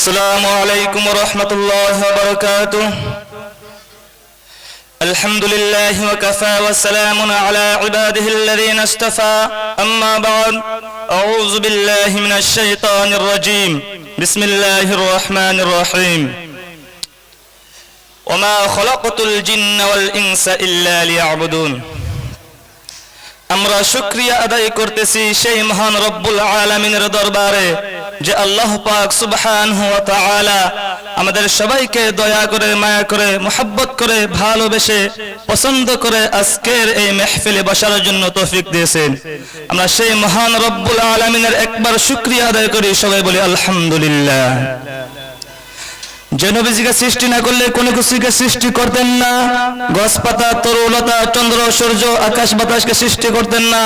السلام عليكم ورحمة الله وبركاته. الحمد لله وكفى وسلام على عباده الذين اصطفى. أما بعد، أعوذ بالله من الشيطان الرجيم. بسم الله الرحمن الرحيم. وما خلقت الجن والإنس إلا ليعبدون. আমরা শুকরিয়া আদায় করতেছি সেই মহান রব্বুল আলামিনের দরবারে যে আল্লাহ পাক সুবহানাহু ওয়া তাআলা আমাদের সবাইকে দয়া করে, মায়া করে, মোহাব্বত করে, ভালোবেসে, পছন্দ করে আজকের এই মাহফিলে বসার জন্য তৌফিক দিয়েছেন। আমরা সেই মহান রব্বুল আলামিনের একবার শুকরিয়া আদায় করি, সবাই বলি আলহামদুলিল্লাহ। যে নবীজিকে সৃষ্টি না করলে কোনো কিছুকে সৃষ্টি করতেন না, গাছপাতা, তরুলতা, চন্দ্র, সূর্য, আকাশ বাতাসকে সৃষ্টি করতেন না,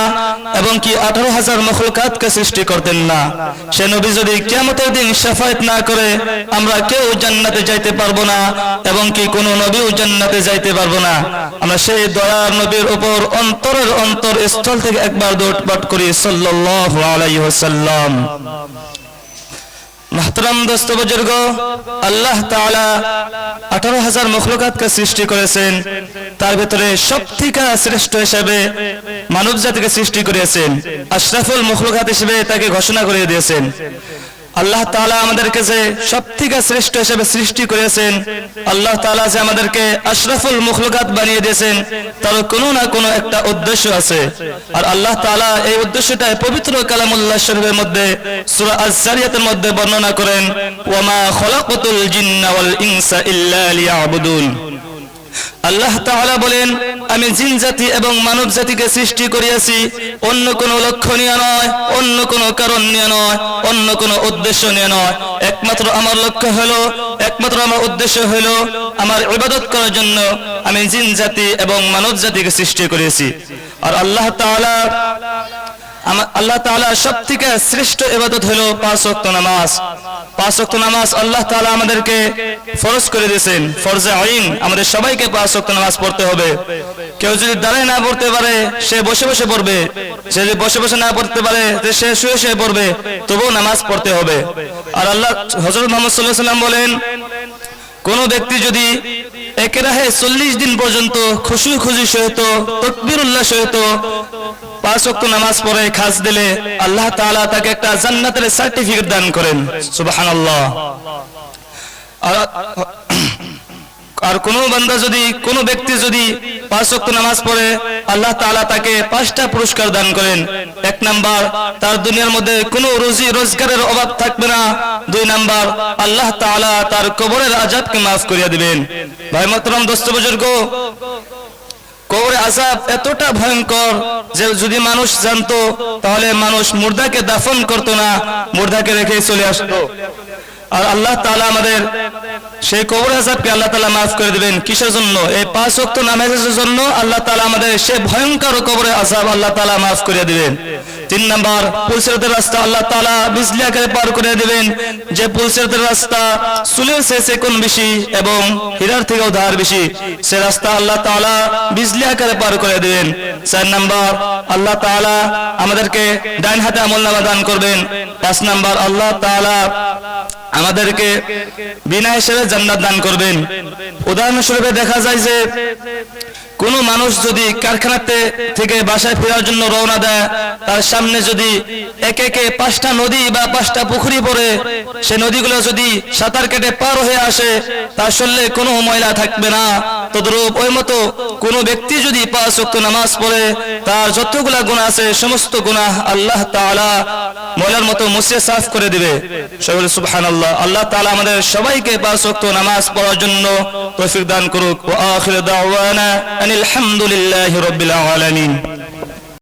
এবং কি 18,000 মখলুকাতকে সৃষ্টি করতেন না। সে নবী যদি কিয়ামতের দিন শাফায়াত না করে আমরা কেউ জান্নাতে যাইতে পারবো না, এবং কি কোনো নবীও জান্নাতে যাইতে পারবো না। আমরা সেই দয়ার নবীর উপর অন্তরের অন্তরস্থল থেকে একবার দরুদ পাঠ করি সাল্লাল্লাহু আলাইহি ওয়াসাল্লাম। محترم دوست বুজুর্গ, আল্লাহ তাআলা 18,000 মখলুকাতকে সৃষ্টি করেছেন। তার ভিতরে সবথেকে শ্রেষ্ঠ হিসেবে মানব জাতিকে সৃষ্টি করেছেন, আশরাফুল মখলুকাত হিসেবে তাকে ঘোষণা করে দিয়েছেন। আল্লাহ তাআলা আমাদেরকে যে সবথেকে শ্রেষ্ঠ হিসেবে সৃষ্টি করেছেন, আল্লাহ তাআলা যে আমাদেরকে আশরাফুল মখলুকাত বানিয়ে দিয়েছেন, তার কোনো না কোনো একটা উদ্দেশ্য আছে। আর আল্লাহ তাআলা এই উদ্দেশ্যটা পবিত্র কালামুল্লাহ শরীফের মধ্যে সূরা আয-যারিয়াতের মধ্যে বর্ণনা করেন, ওয়ামা খলাকতুল জিন্না ওয়াল ইনসা ইল্লা লিয়াবুদুন। আল্লাহ তাআলা বলেন, আমি জিন জাতি এবং মানব জাতিকে সৃষ্টি করিয়াছি অন্য কোনো লক্ষ্য নিয়ে নয়, অন্য কোনো কারণ নিয়ে নয়, অন্য কোনো উদ্দেশ্য নিয়ে নয়। একমাত্র আমার লক্ষ্য হলো, একমাত্র আমার উদ্দেশ্য হলো আমার ইবাদত করার জন্য আমি জিন জাতি এবং মানব জাতিকে সৃষ্টি করেছি। আর আল্লাহ তাআলা সবথেকে শ্রেষ্ঠ ইবাদত হলো 5 ওয়াক্ত নামাজ। 5 ওয়াক্ত নামাজ আল্লাহ তাআলা আমাদেরকে ফরজ করে দিয়েছেন, ফরজে আইন। আমাদের সবাইকে 5 ওয়াক্ত নামাজ পড়তে হবে। কেউ যদি দাঁড়ায় না পড়তে পারে সে বসে বসে পড়বে, সে যদি বসে বসে না পড়তে পারে সে শুয়ে শুয়ে পড়বে, তবুও নামাজ পড়তে হবে। আর আল্লাহ হযরত মুহাম্মদ সাল্লাল্লাহু আলাইহি ওয়াসাল্লাম বলেন, কোন ব্যক্তি যদি একরাহে 40 দিন পর্যন্ত খুশি সহিত তাকবীরুল্লাহ সহিত 5 ওয়াক্ত নামাজ পড়ে খাস দিলে আল্লাহ তাআলা তাকে একটা জান্নাতের সার্টিফিকেট দান করেন। সুবহানাল্লাহ। আর কোন ব্যক্তি যদি 5 ওয়াক্ত নামাজ পড়ে আল্লাহ তাআলা তাকে 5টা পুরস্কার দান করেন। 1 নাম্বার, তার দুনিয়ার মধ্যে কোনো রুজি রোজগারের অভাব থাকবে না। 2 নাম্বার, আল্লাহ তাআলা তার কবরের আযাবকে maaf করিয়ে দিবেন। ভাই মোহতারাম, দোস্ত বুজুর্গ, কবরে আযাব এতটা ভয়ঙ্কর যে যদি মানুষ জানতো তাহলে মানুষ মুর্দাকে দাফন করতো না, মুর্দাকে রেখে চলে আসতো। আর আল্লাহ তাআলা আমাদের সেই কবর আযাবকে আল্লাহ তাআলা maaf করে দিবেন। কিসের জন্য? এই 5 ওয়াক্ত নামাজের জন্য আল্লাহ তাআলা আমাদের সেই ভয়ঙ্কর কবরের আযাব আল্লাহ তাআলা maaf করে দিবেন। 3 নাম্বার, পুলসিরাতের রাস্তা আল্লাহ তাআলা বিজলি আকারে পার করে দিবেন, যে পুলসিরাতের রাস্তা চুলের চেয়ে কোন বেশি এবং হীরার থেকেও ধার বেশি, সে রাস্তা আল্লাহ তাআলা বিজলি আকারে পার করে দিবেন। 4 নাম্বার, আল্লাহ তাআলা আমাদেরকে ডান হাতে আমলনামা দান করবেন। 5 নাম্বার, আল্লাহ তাআলা আমাদেরকে বিনা হিসাবে জান্নাত দান করবেন। উদাহরণস্বরূপ দেখা যায় যে কোন মানুষ যদি কারখানাতে থেকে বাসায় ফেরার জন্য রওনা দেয়, তার সামনে যদি একে 5টা নদী বা 5টা পুকুরি পড়ে, সে নদীগুলো যদি সাঁতার কেটে পার হয়ে আসে তার শরীরে কোনো ময়লা থাকবে না। তদ্রূপ ওই মতো কোন ব্যক্তি যদি 5 ওয়াক্ত নামাজ পড়ে তার যতগুলা গুনাহ আছে সমস্ত গুনাহ আল্লাহ তাআলা ময়লার মতো মুছে সাফ করে দিবে। সকলে সুবহানাল্লাহ। আল্লাহ তাআলা আমাদের সবাইকে 5 ওয়াক্ত নামাজ পড়ার জন্য তৌফিক দান করুক। ওয়া আখিরু দাওয়ানা আনিল হামদুলিল্লাহি রাব্বিল আলামিন।